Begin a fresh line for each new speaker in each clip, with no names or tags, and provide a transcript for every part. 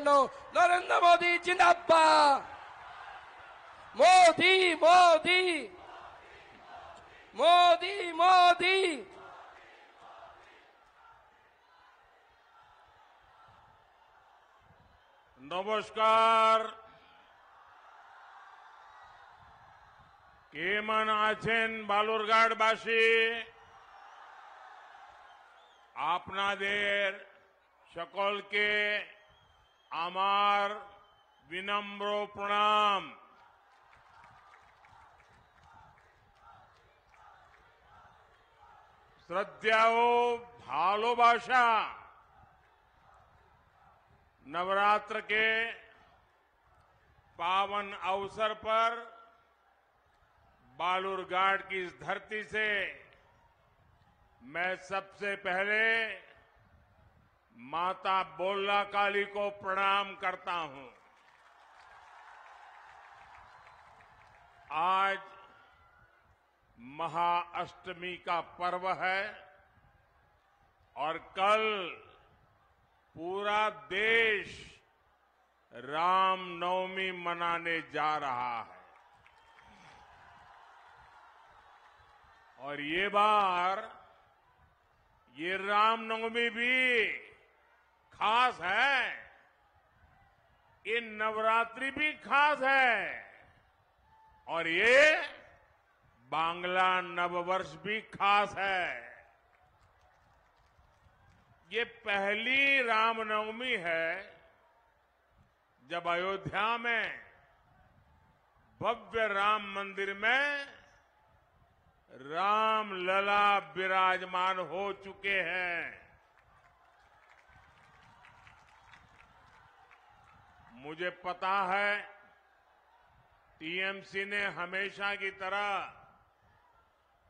बहनों, नरेंद्र मोदी जिंदाबाद। मोदी मोदी मोदी मोदी।
नमस्कार। কেমন আছেন বালুরঘাটবাসী? আপনাদের সকলকে আমার বিনম্র প্রণাম। শ্রদ্ধা ও ভালোবাসা। नवरात्र के पावन अवसर पर बालूरघाट की इस धरती से मैं सबसे पहले माता बोल्ला काली को प्रणाम करता हूं। आज महाअष्टमी का पर्व है और कल पूरा देश रामनवमी मनाने जा रहा है। और ये बार ये रामनवमी भी खास है, ये नवरात्रि भी खास है और ये बांग्ला नववर्ष भी खास है। ये पहली रामनवमी है जब अयोध्या में भव्य राम मंदिर में राम लला विराजमान हो चुके हैं। मुझे पता है टीएमसी ने हमेशा की तरह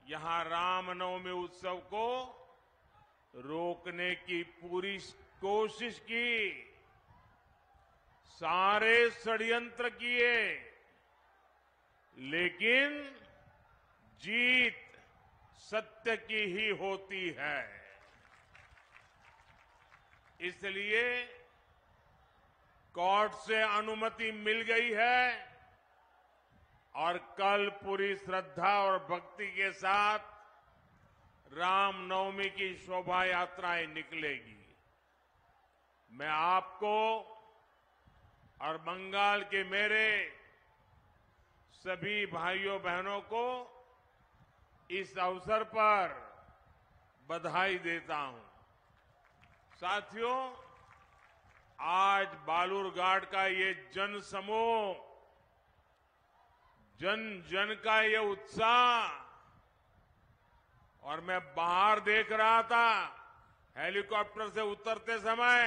यहां रामनवमी उत्सव को रोकने की पूरी कोशिश की, सारे षड्यंत्र किए, लेकिन जीत सत्य की ही होती है। इसलिए कोर्ट से अनुमति मिल गई है और कल पूरी श्रद्धा और भक्ति के साथ रामनवमी की शोभा यात्राएं निकलेगी। मैं आपको और बंगाल के मेरे सभी भाइयों बहनों को इस अवसर पर बधाई देता हूं। साथियों, आज बालूरघाट का ये जन समूह, जन जन का ये उत्साह, और मैं बाहर देख रहा था हेलीकॉप्टर से उतरते समय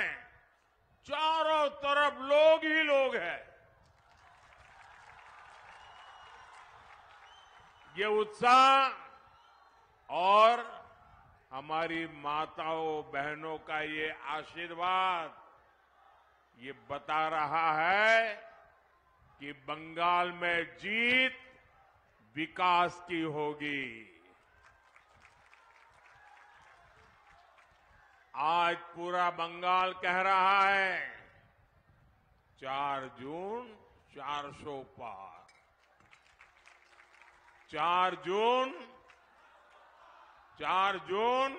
चारों तरफ लोग ही लोग हैं। ये उत्साह और हमारी माताओं बहनों का ये आशीर्वाद ये बता रहा है कि बंगाल में जीत विकास की होगी। आज पूरा बंगाल कह रहा है 4 जून 400 पार, 4 जून 4 जून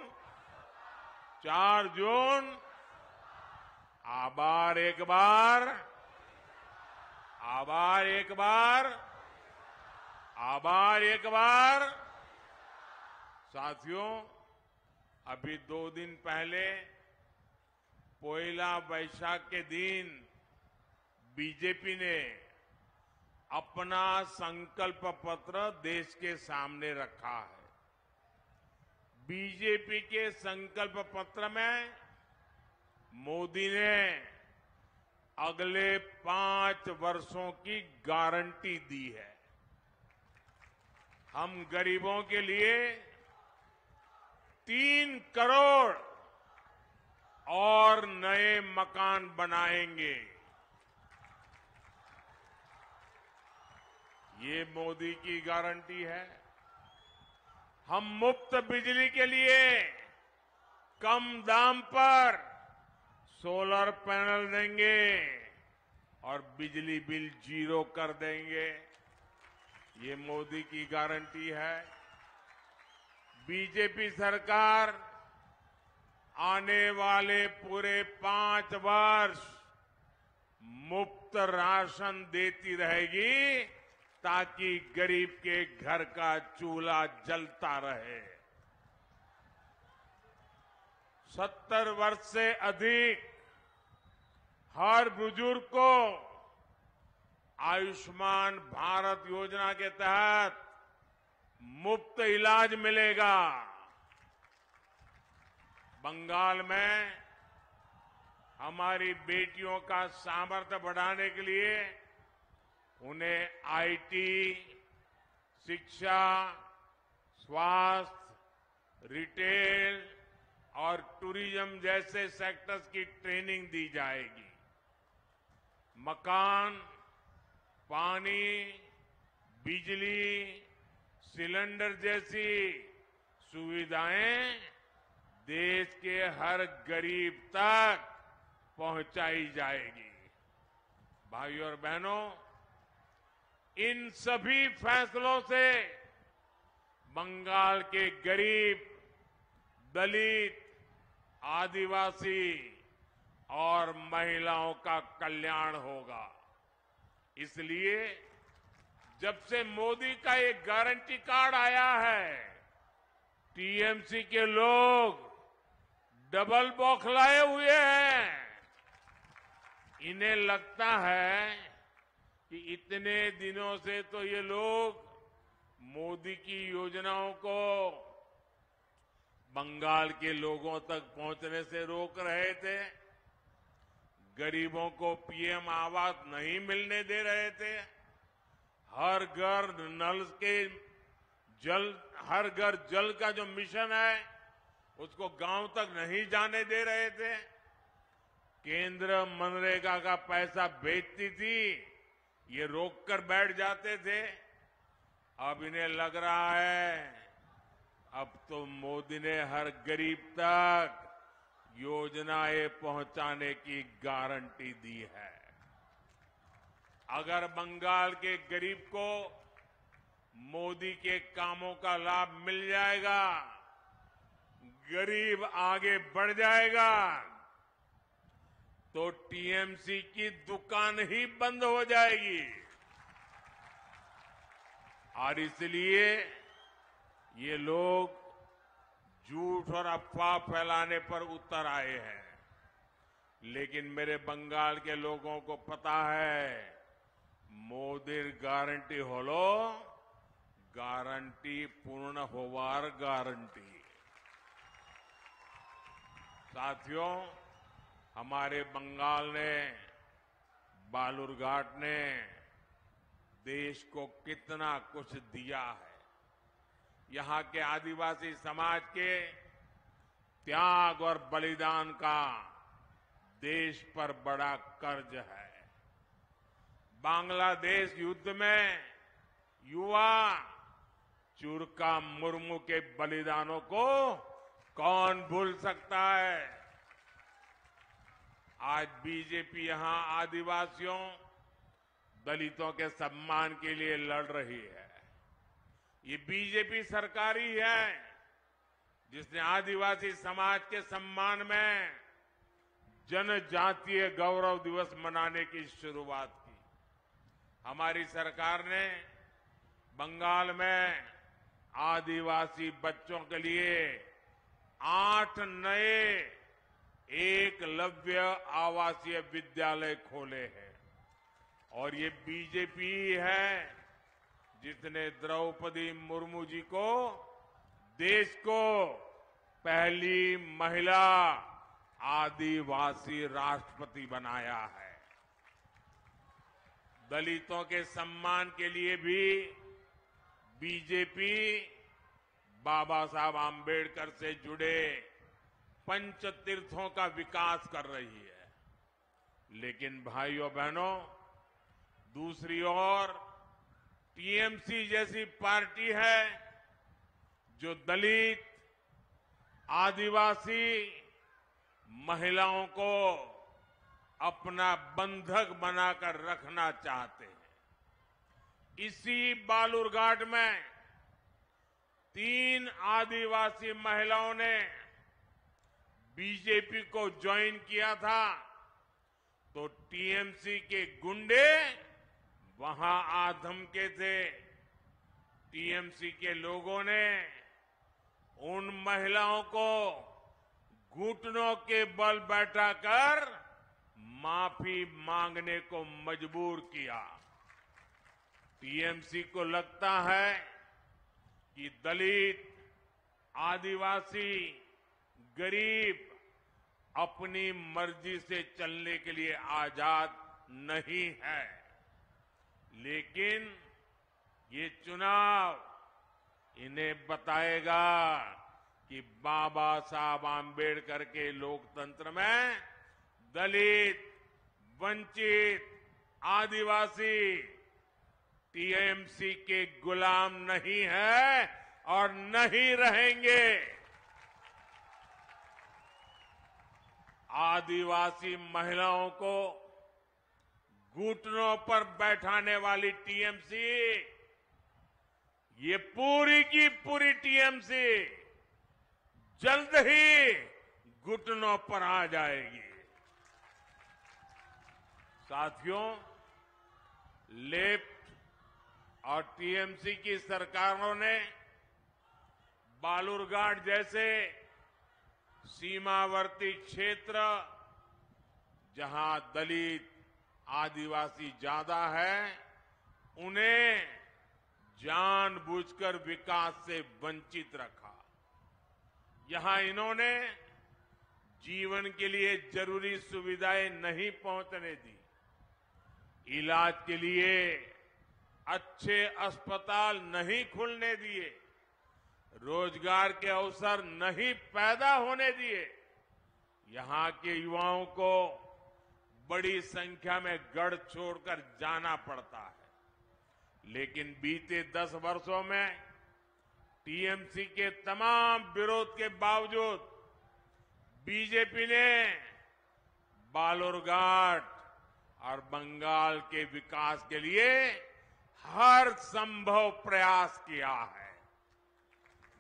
4 जून। आभार एक बार, आभार एक बार, आभार एक बार। साथियों, अभी 2 दिन पहले पोइला वैशाख के दिन बीजेपी ने अपना संकल्प पत्र देश के सामने रखा है। बीजेपी के संकल्प पत्र में मोदी ने अगले 5 वर्षों की गारंटी दी है। हम गरीबों के लिए 3 करोड़ और नए मकान बनाएंगे। ये मोदी की गारंटी है। हम मुफ्त बिजली के लिए कम दाम पर सोलर पैनल देंगे और बिजली बिल जीरो कर देंगे। ये मोदी की गारंटी है। बीजेपी सरकार आने वाले पूरे 5 वर्ष मुफ्त राशन देती रहेगी ताकि गरीब के घर का चूल्हा जलता रहे। 70 वर्ष से अधिक हर बुजुर्ग को आयुष्मान भारत योजना के तहत मुफ्त इलाज मिलेगा। बंगाल में हमारी बेटियों का सामर्थ्य बढ़ाने के लिए उन्हें आईटी, शिक्षा, स्वास्थ्य, रिटेल और टूरिज्म जैसे सेक्टर्स की ट्रेनिंग दी जाएगी। मकान, पानी, बिजली, सिलेंडर जैसी सुविधाएं देश के हर गरीब तक पहुंचाई जाएगी। भाइयों और बहनों, इन सभी फैसलों से बंगाल के गरीब, दलित, आदिवासी और महिलाओं का कल्याण होगा। इसलिए जब से मोदी का एक गारंटी कार्ड आया है, टीएमसी के लोग डबल बौखलाए हुए हैं। इन्हें लगता है कि इतने दिनों से तो ये लोग मोदी की योजनाओं को बंगाल के लोगों तक पहुंचने से रोक रहे थे, गरीबों को पीएम आवास नहीं मिलने दे रहे थे, हर घर नल के जल, हर घर जल का जो मिशन है उसको गांव तक नहीं जाने दे रहे थे, केंद्र मनरेगा का पैसा भेजती थी, ये रोककर बैठ जाते थे। अब इन्हें लग रहा है अब तो मोदी ने हर गरीब तक योजनाएं पहुंचाने की गारंटी दी है। अगर बंगाल के गरीब को मोदी के कामों का लाभ मिल जाएगा, गरीब आगे बढ़ जाएगा, तो टीएमसी की दुकान ही बंद हो जाएगी। और इसलिए ये लोग झूठ और अफवाह फैलाने पर उतर आए हैं। लेकिन मेरे बंगाल के लोगों को पता है मोदी गारंटी होलो गारंटी पूर्ण होवार गारंटी। साथियों, हमारे बंगाल ने, बालूरघाट ने देश को कितना कुछ दिया है। यहां के आदिवासी समाज के त्याग और बलिदान का देश पर बड़ा कर्ज है। बांग्लादेश युद्ध में युवा चुरका मुर्मू के बलिदानों को कौन भूल सकता है। आज बीजेपी यहां आदिवासियों, दलितों के सम्मान के लिए लड़ रही है। ये बीजेपी सरकार ही है जिसने आदिवासी समाज के सम्मान में जनजातीय गौरव दिवस मनाने की शुरुआत की। हमारी सरकार ने बंगाल में आदिवासी बच्चों के लिए 8 नए एकलव्य आवासीय विद्यालय खोले हैं। और ये बीजेपी ही है जिसने द्रौपदी मुर्मू जी को देश को पहली महिला आदिवासी राष्ट्रपति बनाया है। दलितों के सम्मान के लिए भी बीजेपी बाबा साहब आम्बेडकर से जुड़े पंच तीर्थों का विकास कर रही है। लेकिन भाइयों बहनों, दूसरी ओर टीएमसी जैसी पार्टी है जो दलित, आदिवासी, महिलाओं को अपना बंधक बनाकर रखना चाहते हैं। इसी बालूरघाट में 3 आदिवासी महिलाओं ने बीजेपी को ज्वाइन किया था, तो टीएमसी के गुंडे वहां आ धमके थे। टीएमसी के लोगों ने उन महिलाओं को घुटनों के बल बैठाकर माफी मांगने को मजबूर किया। टीएमसी को लगता है कि दलित, आदिवासी, गरीब अपनी मर्जी से चलने के लिए आजाद नहीं है, लेकिन ये चुनाव इन्हें बताएगा कि बाबा साहब आम्बेडकर के लोकतंत्र में दलित, वंचित, आदिवासी टीएमसी के गुलाम नहीं है और नहीं रहेंगे। आदिवासी महिलाओं को घुटनों पर बैठाने वाली टीएमसी, ये पूरी की पूरी टीएमसी जल्द ही घुटनों पर आ जाएगी। साथियों, लेफ्ट और टीएमसी की सरकारों ने बालूरघाट जैसे सीमावर्ती क्षेत्र, जहां दलित, आदिवासी ज्यादा है, उन्हें जानबूझकर विकास से वंचित रखा। यहां इन्होंने जीवन के लिए जरूरी सुविधाएं नहीं पहुंचने दी, इलाज के लिए अच्छे अस्पताल नहीं खुलने दिए, रोजगार के अवसर नहीं पैदा होने दिए। यहां के युवाओं को बड़ी संख्या में गढ़ छोड़कर जाना पड़ता है। लेकिन बीते 10 वर्षों में टीएमसी के तमाम विरोध के बावजूद बीजेपी ने बालूरघाट और बंगाल के विकास के लिए हर संभव प्रयास किया है।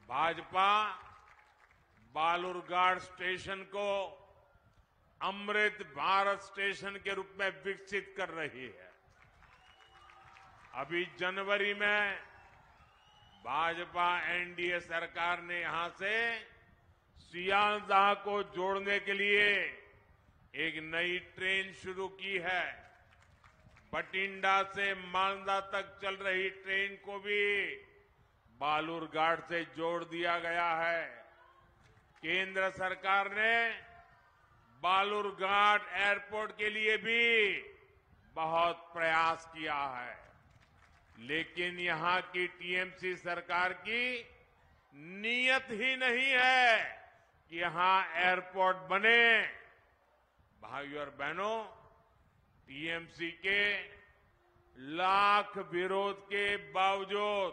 भाजपा बालूरघाट स्टेशन को अमृत भारत स्टेशन के रूप में विकसित कर रही है। अभी जनवरी में भाजपा एनडीए सरकार ने यहां से सियालदाह को जोड़ने के लिए एक नई ट्रेन शुरू की है। बठिंडा से मालदा तक चल रही ट्रेन को भी बालूरघाट से जोड़ दिया गया है। केंद्र सरकार ने बालूरघाट एयरपोर्ट के लिए भी बहुत प्रयास किया है, लेकिन यहां की टीएमसी सरकार की नीयत ही नहीं है कि यहां एयरपोर्ट बने। भाइयों और बहनों, टीएमसी के लाख विरोध के बावजूद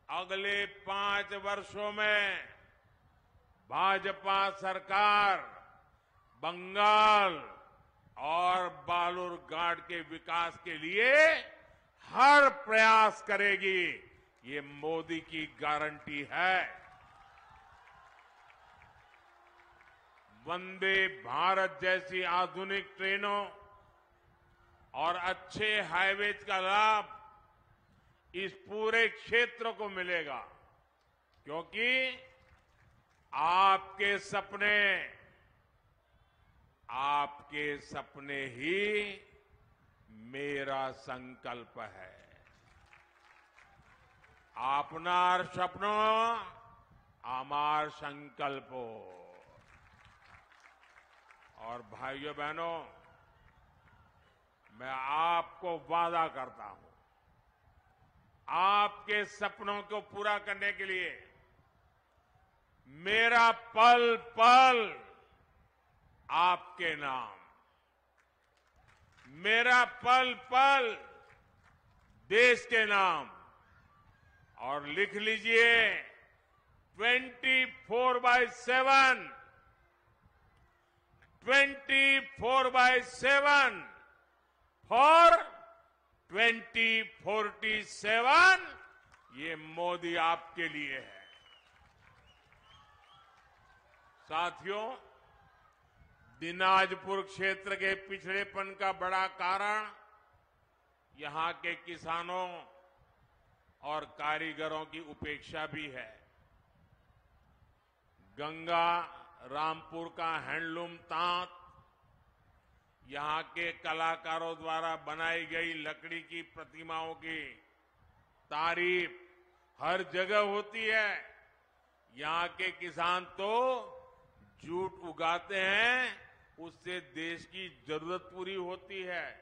अगले 5 वर्षों में भाजपा सरकार बंगाल और बालूरघाट के विकास के लिए हर प्रयास करेगी। ये मोदी की गारंटी है। वंदे भारत जैसी आधुनिक ट्रेनों और अच्छे हाईवेज का लाभ इस पूरे क्षेत्र को मिलेगा, क्योंकि आपके सपने ही मेरा संकल्प है। आपनार सपनो आमार संकल्पो। और भाइयों बहनों, मैं आपको वादा करता हूं, आपके सपनों को पूरा करने के लिए मेरा पल पल आपके नाम, मेरा पल पल देश के नाम। और लिख लीजिए 24/7 24/7 फॉर 2047 ये मोदी आपके लिए है। साथियों, दिनाजपुर क्षेत्र के पिछड़ेपन का बड़ा कारण यहां के किसानों और कारीगरों की उपेक्षा भी है। गंगा रामपुर का हैंडलूम तांत, यहां के कलाकारों द्वारा बनाई गई लकड़ी की प्रतिमाओं की तारीफ हर जगह होती है। यहां के किसान तो जूट उगाते हैं, उससे देश की जरूरत पूरी होती है।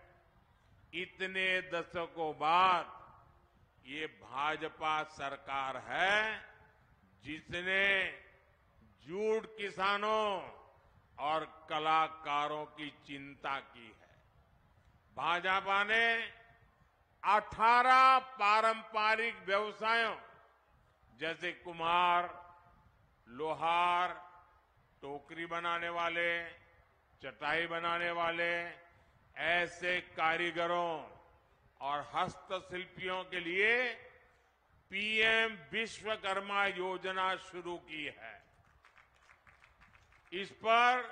इतने दशकों बाद ये भाजपा सरकार है जिसने जूट किसानों और कलाकारों की चिंता की है। भाजपा ने 18 पारंपरिक व्यवसायों जैसे कुम्हार, लोहार, टोकरी बनाने वाले, चटाई बनाने वाले ऐसे कारीगरों और हस्तशिल्पियों के लिए पीएम विश्वकर्मा योजना शुरू की है। इस पर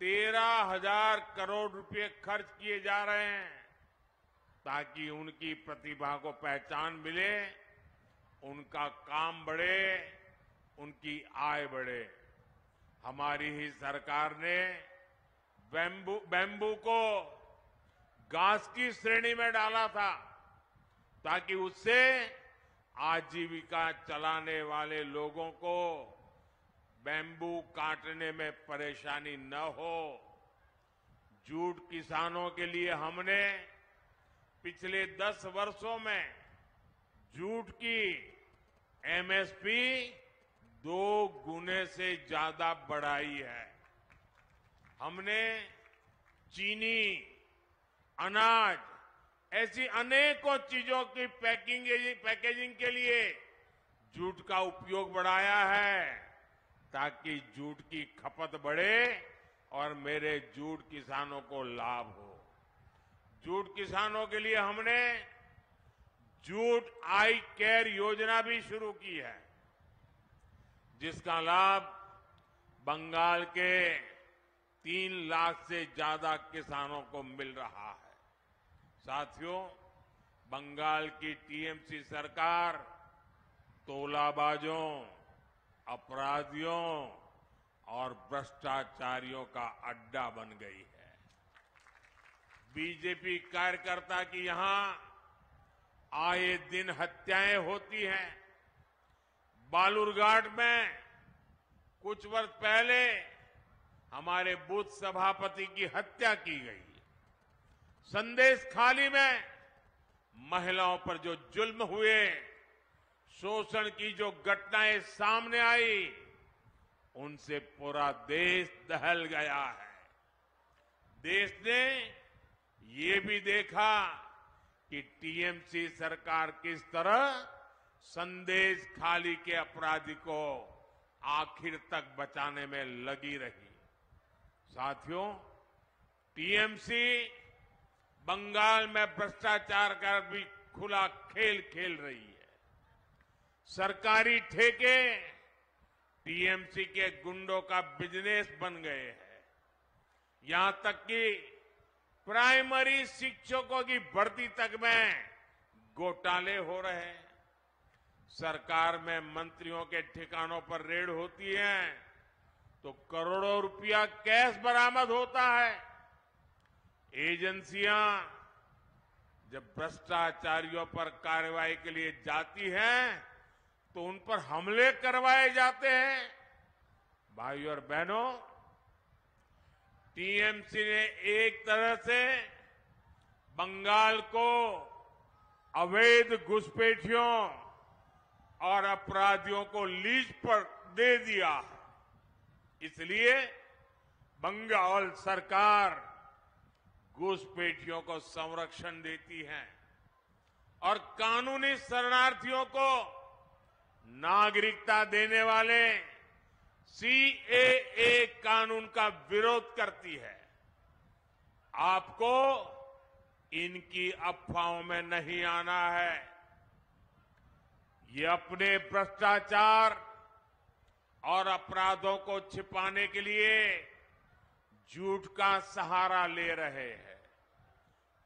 13,000 करोड़ रुपए खर्च किए जा रहे हैं ताकि उनकी प्रतिभा को पहचान मिले, उनका काम बढ़े, उनकी आय बढ़े। हमारी ही सरकार ने बैम्बू को घास की श्रेणी में डाला था ताकि उससे आजीविका चलाने वाले लोगों को बैम्बू काटने में परेशानी न हो। जूट किसानों के लिए हमने पिछले 10 वर्षों में जूट की एमएसपी 2 गुने से ज्यादा बढ़ाई है। हमने चीनी, अनाज ऐसी अनेकों चीजों की पैकेजिंग के लिए जूट का उपयोग बढ़ाया है ताकि जूट की खपत बढ़े और मेरे जूट किसानों को लाभ हो। जूट किसानों के लिए हमने जूट आई केयर योजना भी शुरू की है, जिसका लाभ बंगाल के 3 लाख से ज्यादा किसानों को मिल रहा है। साथियों, बंगाल की टीएमसी सरकार तोलाबाजों, अपराधियों और भ्रष्टाचारियों का अड्डा बन गई है। बीजेपी कार्यकर्ता की यहां आए दिन हत्याएं होती हैं। बालूरघाट में कुछ वर्ष पहले हमारे बूथ सभापति की हत्या की गई। संदेश खाली में महिलाओं पर जो जुल्म हुए, शोषण की जो घटनाएं सामने आई, उनसे पूरा देश दहल गया है। देश ने ये भी देखा कि टीएमसी सरकार किस तरह संदेश खाली के अपराधी को आखिर तक बचाने में लगी रही। साथियों, टीएमसी बंगाल में भ्रष्टाचार का भी खुला खेल खेल रही है। सरकारी ठेके टीएमसी के गुंडों का बिजनेस बन गए हैं। यहां तक कि प्राइमरी शिक्षकों की भर्ती तक में घोटाले हो रहे हैं। सरकार में मंत्रियों के ठिकानों पर रेड होती है तो करोड़ों रुपया कैश बरामद होता है। एजेंसियां जब भ्रष्टाचारियों पर कार्रवाई के लिए जाती हैं तो उन पर हमले करवाए जाते हैं। भाइयों और बहनों, टीएमसी ने एक तरह से बंगाल को अवैध घुसपैठियों और अपराधियों को लीज पर दे दिया है। इसलिए बंगाल सरकार घुसपैठियों को संरक्षण देती है और कानूनी शरणार्थियों को नागरिकता देने वाले सीएए कानून का विरोध करती है। आपको इनकी अफवाहों में नहीं आना है। ये अपने भ्रष्टाचार और अपराधों को छिपाने के लिए झूठ का सहारा ले रहे हैं।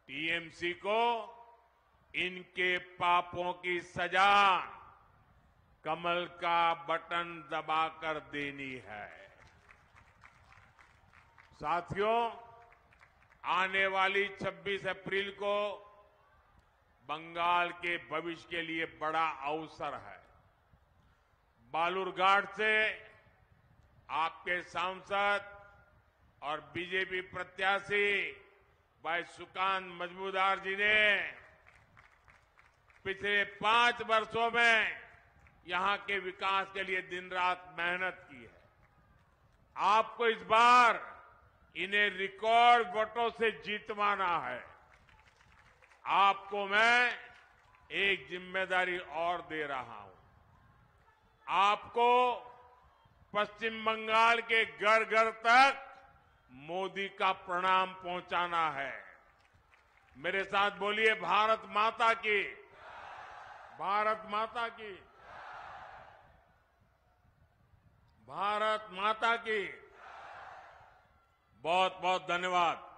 टीएमसी को इनके पापों की सजा कमल का बटन दबाकर देनी है। साथियों, आने वाली 26 अप्रैल को बंगाल के भविष्य के लिए बड़ा अवसर है। बालूरघाट से आपके सांसद और बीजेपी प्रत्याशी भाई सुकांत मजमूदार जी ने पिछले 5 वर्षों में यहां के विकास के लिए दिन रात मेहनत की है। आपको इस बार इन्हें रिकॉर्ड वोटों से जीतवाना है। आपको मैं एक जिम्मेदारी और दे रहा हूं। आपको पश्चिम बंगाल के घर घर तक मोदी का प्रणाम पहुंचाना है। मेरे साथ बोलिए, भारत माता की, भारत माता की, भारत माता की। बहुत बहुत धन्यवाद।